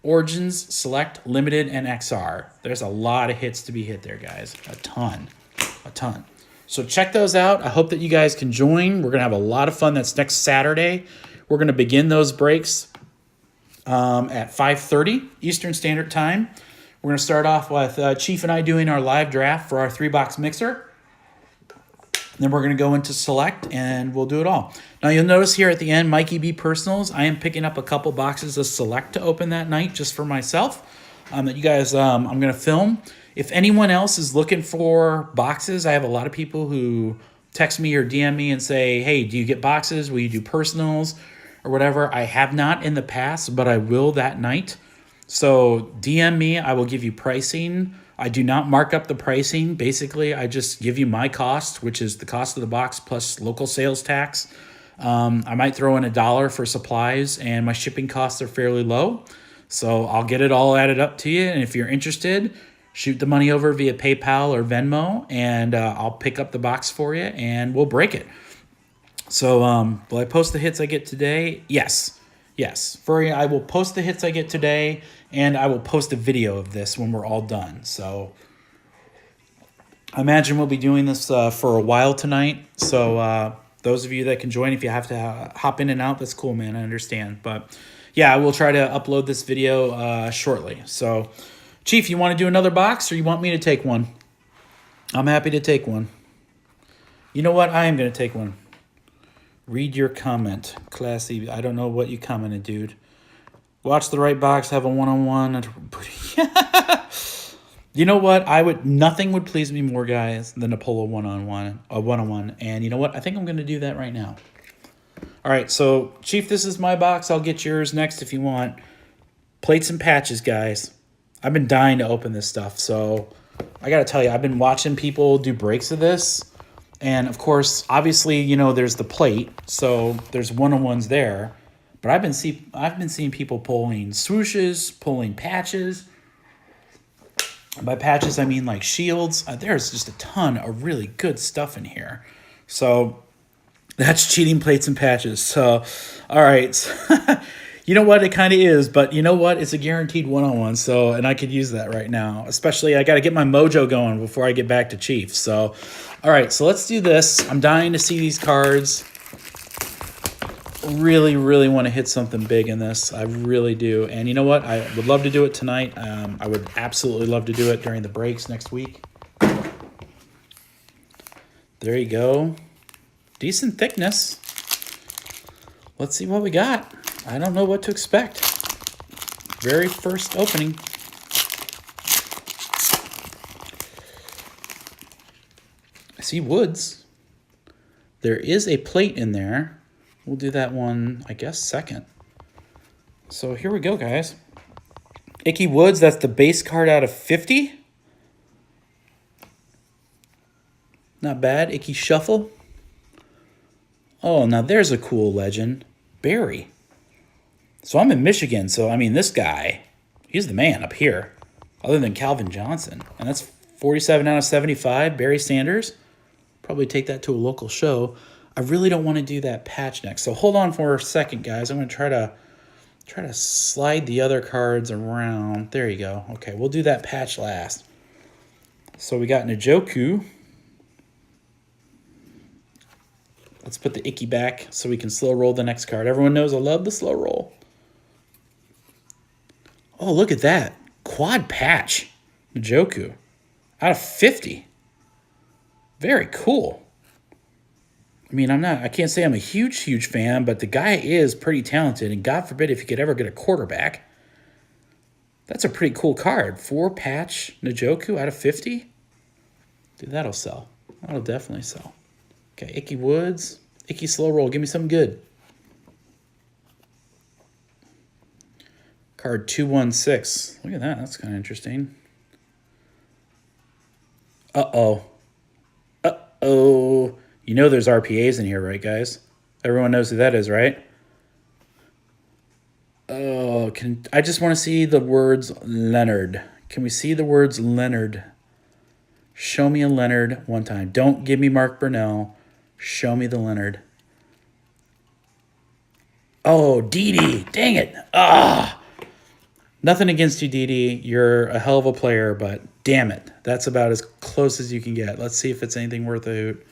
[SPEAKER 1] Origins, Select, Limited, and XR. There's a lot of hits to be hit there, guys. A ton. So check those out. I hope that you guys can join. We're going to have a lot of fun. That's next Saturday. We're going to begin those breaks at 5:30 Eastern Standard Time. We're going to start off with Chief and I doing our live draft for our 3-box mixer. Then we're going to go into Select, and we'll do it all. Now, you'll notice here at the end, Mikey B Personals, I am picking up a couple boxes of Select to open that night just for myself that you guys, I'm going to film. If anyone else is looking for boxes, I have a lot of people who text me or DM me and say, hey, do you get boxes? Will you do personals or whatever? I have not in the past, but I will that night. So DM me. I will give you pricing. I do not mark up the pricing. Basically, I just give you my cost, which is the cost of the box plus local sales tax. I might throw in $1 for supplies, and my shipping costs are fairly low. So I'll get it all added up to you. And if you're interested, shoot the money over via PayPal or Venmo, and I'll pick up the box for you, and we'll break it. So will I post the hits I get today? Yes. Furry, I will post the hits I get today, and I will post a video of this when we're all done. So I imagine we'll be doing this for a while tonight. So those of you that can join, if you have to hop in and out, that's cool, man. I understand. But yeah, I will try to upload this video shortly. So Chief, you want to do another box, or you want me to take one? I'm happy to take one. You know what? I am going to take one. Read your comment. Classy. I don't know what you commented, dude. Watch the right box, have a one-on-one. You know what? Nothing would please me more, guys, than to pull a one-on-one. And you know what? I think I'm going to do that right now. All right, so Chief, this is my box. I'll get yours next if you want. Plates and patches, guys. I've been dying to open this stuff, so I got to tell you, I've been watching people do breaks of this. And, of course, obviously, you know, there's the plate, so there's one-on-ones there. But I've been seeing people pulling swooshes, pulling patches. By patches, I mean like shields. There's just a ton of really good stuff in here. So that's cheating plates and patches. So, all right. You know what? It kind of is, but you know what? It's a guaranteed one-on-one, so, and I could use that right now. Especially, I got to get my mojo going before I get back to Chief. So, all right, so let's do this. I'm dying to see these cards. Really, really want to hit something big in this. I really do. And you know what? I would love to do it tonight. I would absolutely love to do it during the breaks next week. There you go. Decent thickness. Let's see what we got. I don't know what to expect. Very first opening. I see Woods. There is a plate in there. We'll do that one, I guess, second. So here we go, guys. Ickey Woods, that's the base card out of 50. Not bad. Ickey Shuffle. Oh, now there's a cool legend. Barry. So I'm in Michigan, so I mean, this guy, he's the man up here, other than Calvin Johnson. And that's 47 out of 75, Barry Sanders. Probably take that to a local show. I really don't want to do that patch next. So hold on for a second, guys. I'm going to try to slide the other cards around. There you go. Okay, we'll do that patch last. So we got Njoku. Let's put the Ickey back so we can slow roll the next card. Everyone knows I love the slow roll. Oh, look at that. Quad patch. Njoku. Out of 50. Very cool. I mean, I can't say I'm a huge fan, but the guy is pretty talented, and God forbid if he could ever get a quarterback. That's a pretty cool card. 4-patch Njoku out of 50. Dude, that'll sell. That'll definitely sell. Okay, Icky Woods. Icky Slow Roll. Give me something good. Card 216. Look at that. That's kind of interesting. Uh-oh. Uh-oh. You know there's RPAs in here, right, guys? Everyone knows who that is, right? Oh, I just want to see the words Leonard. Can we see the words Leonard? Show me a Leonard one time. Don't give me Mark Burnell. Show me the Leonard. Oh, Didi. Dang it. Ah. Nothing against you, Didi. You're a hell of a player, but damn it. That's about as close as you can get. Let's see if it's anything worth a hoot.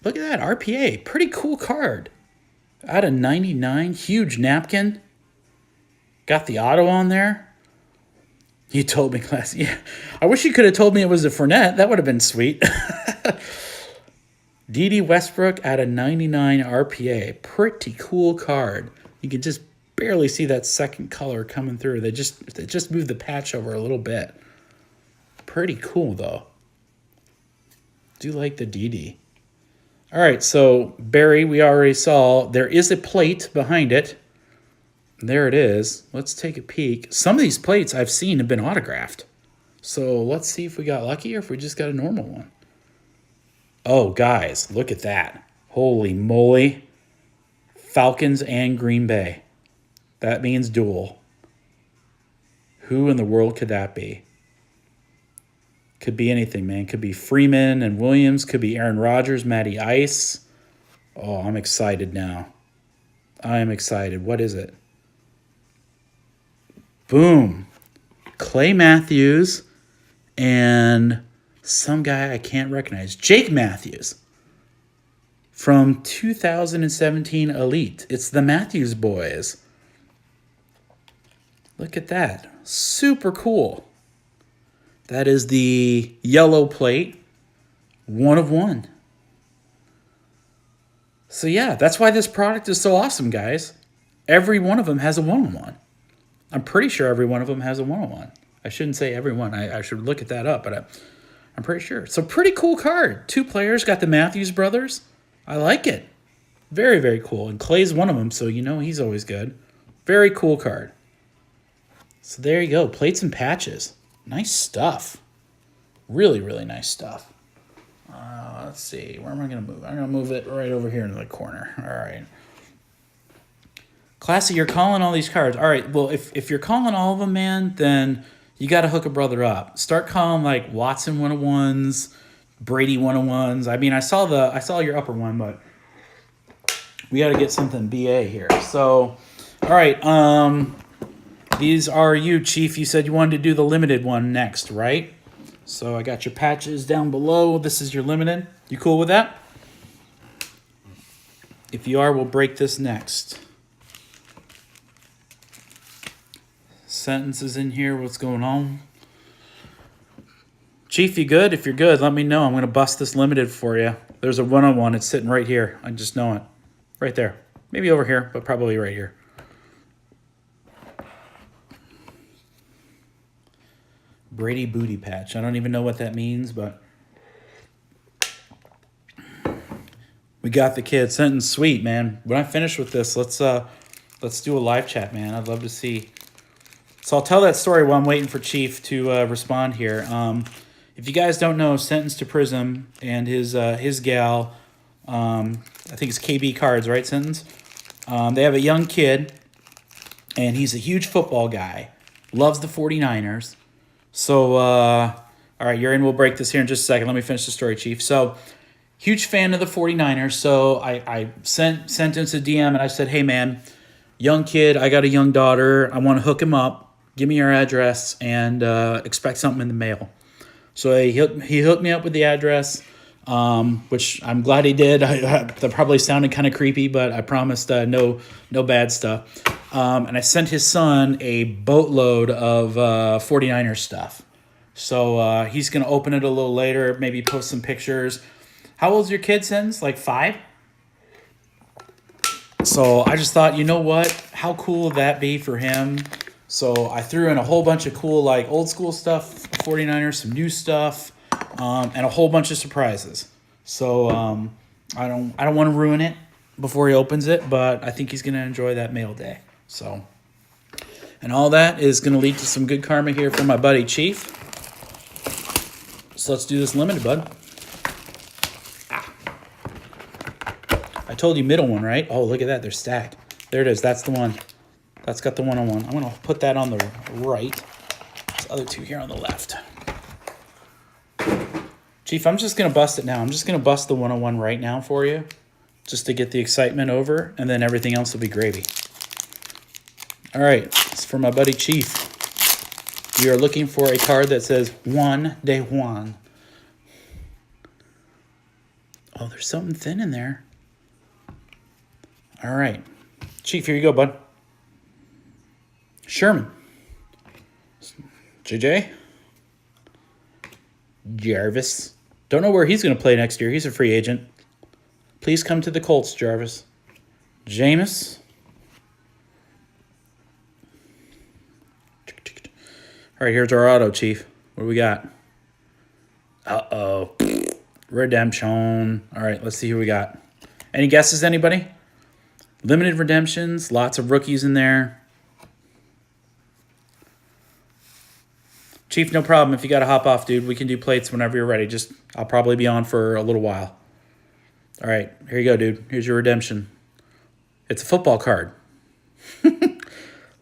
[SPEAKER 1] Look at that. RPA. Pretty cool card. Out of 99. Huge napkin. Got the auto on there. You told me, class. Yeah. I wish you could have told me it was a Fournette. That would have been sweet. Dede Westbrook out of 99 RPA. Pretty cool card. You can just barely see that second color coming through. They just moved the patch over a little bit. Pretty cool, though. Do like the Dede. All right, so Barry, we already saw. There is a plate behind it. There it is. Let's take a peek. Some of these plates I've seen have been autographed. So let's see if we got lucky or if we just got a normal one. Oh, guys, look at that. Holy moly. Falcons and Green Bay. That means duel. Who in the world could that be? Could be anything, man. Could be Freeman and Williams. Could be Aaron Rodgers, Matty Ice. Oh, I'm excited now. I am excited. What is it? Boom. Clay Matthews and some guy I can't recognize. Jake Matthews from 2017 Elite. It's the Matthews boys. Look at that. Super cool. That is the yellow plate. 1 of 1. So yeah, that's why this product is so awesome, guys. Every one of them has a 1-on-1. I'm pretty sure every one of them has a 1-on-1. I shouldn't say every one. I should look at that up, but I'm pretty sure. So pretty cool card. 2 players, got the Matthews brothers. I like it. Very, very cool. And Clay's one of them, so you know he's always good. Very cool card. So there you go. Plates and patches. Nice stuff. Really, really nice stuff. Let's see. Where am I going to move? I'm going to move it right over here in the corner. All right. Classy, you're calling all these cards. All right. Well, if you're calling all of them, man, then you got to hook a brother up. Start calling like Watson 101s, Brady 101s. I mean, I saw your upper one, but we got to get something BA here. So, all right. These are you, Chief. You said you wanted to do the limited one next, right? So I got your patches down below. This is your limited. You cool with that? If you are, we'll break this next. Sentences in here. What's going on? Chief, you good? If you're good, let me know. I'm going to bust this limited for you. There's a 1-on-1. It's sitting right here. I just know it. Right there. Maybe over here, but probably right here. Brady booty patch. I don't even know what that means, but we got the kid. Sentence sweet, man. When I finish with this, let's do a live chat, man. I'd love to see. So I'll tell that story while I'm waiting for Chief to respond here. If you guys don't know, Sentence to Prism and his gal, I think it's KB Cards, right, Sentence? They have a young kid, and he's a huge football guy. Loves the 49ers. So, all right, you're in. We'll break this here in just a second. Let me finish the story, Chief. So, huge fan of the 49ers. So, I sent Sentence a DM, and I said, hey, man, young kid, I got a young daughter. I want to hook him up. Give me your address and expect something in the mail. So, he hooked me up with the address, which I'm glad he did. That probably sounded kind of creepy, but I promised no bad stuff. And I sent his son a boatload of 49ers stuff. So he's going to open it a little later, maybe post some pictures. How old's your kid, Sentence? Like 5? So I just thought, you know what? How cool would that be for him? So I threw in a whole bunch of cool, like old school stuff, 49ers, some new stuff, and a whole bunch of surprises. So I don't want to ruin it before he opens it, but I think he's going to enjoy that mail day. So, and all that is going to lead to some good karma here for my buddy Chief. So let's do this limited, bud. I told you middle one, right? Oh, look at that. They're stacked. There it is. That's the one. That's got the 101. I'm going to put that on the right. These other two here on the left. Chief, I'm just going to bust it now. I'm just going to bust the 101 right now for you, just to get the excitement over, and then everything else will be gravy. All right. It's for my buddy Chief. We are looking for a card that says Juan de Juan. Oh, there's something thin in there. All right. Chief, here you go, bud. Sherman. JJ. Jarvis. Don't know where he's going to play next year. He's a free agent. Please come to the Colts, Jarvis. Jameis. All right, here's our auto, Chief. What do we got? Uh-oh. Redemption. All right, let's see who we got. Any guesses, anybody? Limited redemptions. Lots of rookies in there. Chief, no problem. If you got to hop off, dude, we can do plates whenever you're ready. I'll probably be on for a little while. All right, here you go, dude. Here's your redemption. It's a football card.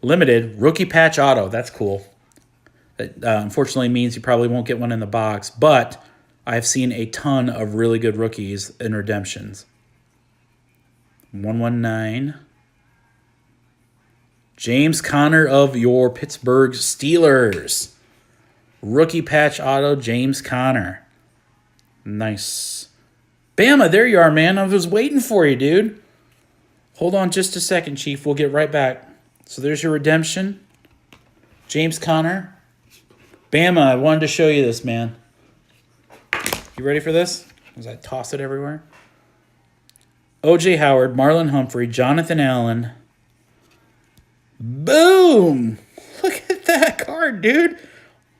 [SPEAKER 1] Limited rookie patch auto. That's cool. That unfortunately means you probably won't get one in the box, but I've seen a ton of really good rookies in redemptions. 119. James Conner of your Pittsburgh Steelers. Rookie patch auto, James Conner. Nice. Bama, there you are, man. I was waiting for you, dude. Hold on just a second, Chief. We'll get right back. So there's your redemption. James Conner. Bama, I wanted to show you this, man. You ready for this? As I toss it everywhere. O.J. Howard, Marlon Humphrey, Jonathan Allen. Boom! Look at that card, dude.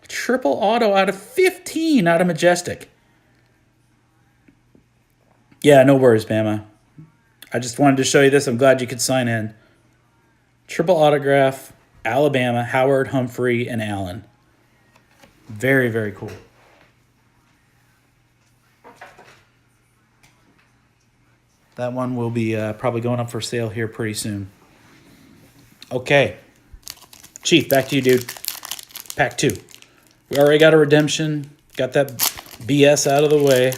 [SPEAKER 1] Triple auto out of 15 out of Majestic. Yeah, no worries, Bama. I just wanted to show you this. I'm glad you could sign in. Triple autograph, Alabama, Howard, Humphrey, and Allen. Very, very cool. That one will be probably going up for sale here pretty soon. Okay. Chief, back to you, dude. Pack 2. We already got a redemption. Got that BS out of the way.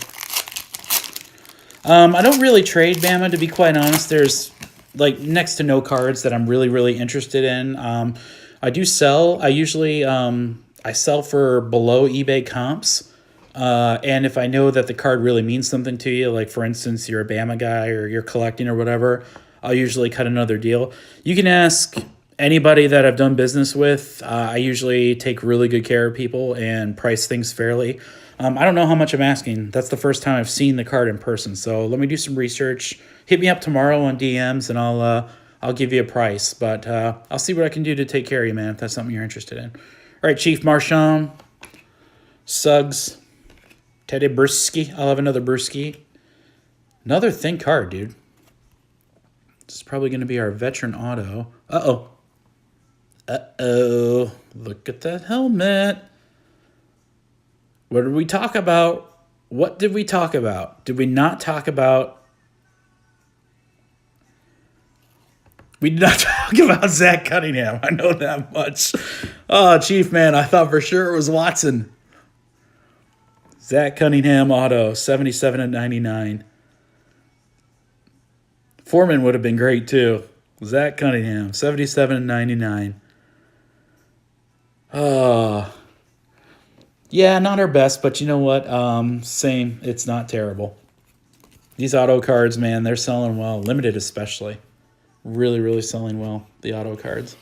[SPEAKER 1] I don't really trade Bama, to be quite honest. There's like next to no cards that I'm really, really interested in. I do sell. I usually I sell for below eBay comps. And if I know that the card really means something to you, like for instance, you're a Bama guy or you're collecting or whatever, I'll usually cut another deal. You can ask anybody that I've done business with. I usually take really good care of people and price things fairly. I don't know how much I'm asking. That's the first time I've seen the card in person. So let me do some research. Hit me up tomorrow on DMs and I'll give you a price. But I'll see what I can do to take care of you, man, if that's something you're interested in. All right, Chief Marshawn, Suggs, Teddy Bruschi. I'll have another Bruschi. Another thin card, dude. This is probably going to be our veteran auto. Uh-oh. Uh-oh. Look at that helmet. What did we talk about? What did we talk about? Did we not talk about... We did not talk about Zach Cunningham. I know that much. Oh, Chief, man, I thought for sure it was Watson. Zach Cunningham auto, 77/99. Foreman would have been great, too. Zach Cunningham, 77/99. Yeah, not our best, but you know what? Same. It's not terrible. These auto cards, man, they're selling well. Limited especially. Really, really selling well, the auto cards.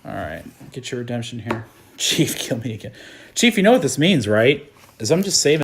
[SPEAKER 1] All right, get your redemption here. Chief, kill me again. Chief, you know what this means, right? Is I'm just saving.